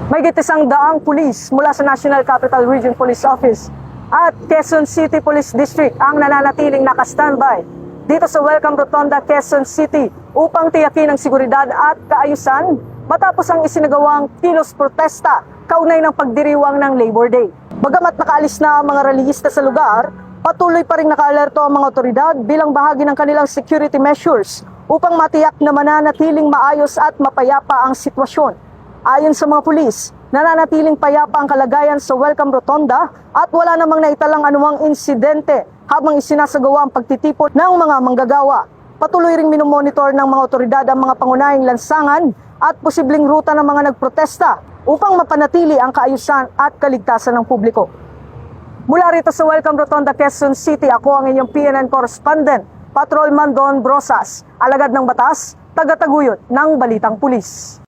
May gitisang daang pulis mula sa National Capital Region Police Office at Quezon City Police District ang nananatiling naka-standby dito sa Welcome Rotonda, Quezon City upang tiyakin ang seguridad at kaayusan matapos ang isinagawang kilos protesta kaunay ng pagdiriwang ng Labor Day. Bagamat nakaalis na ang mga relihista sa lugar, patuloy pa rin naka-alerto ang mga otoridad bilang bahagi ng kanilang security measures upang matiyak na mananatiling maayos at mapayapa ang sitwasyon. Ayon sa mga pulis, nananatiling payapa ang kalagayan sa Welcome Rotonda at wala namang naitalang anumang insidente habang isinasagawa ang pagtitipon ng mga manggagawa. Patuloy ring minomonitor ng mga otoridad ang mga pangunahing lansangan at posibleng ruta ng mga nagprotesta upang mapanatili ang kaayusan at kaligtasan ng publiko. Mula rito sa Welcome Rotonda, Quezon City, ako ang inyong PNN correspondent, Patrolman Don Brosas, alagad ng batas, taga-taguyod ng Balitang Pulis.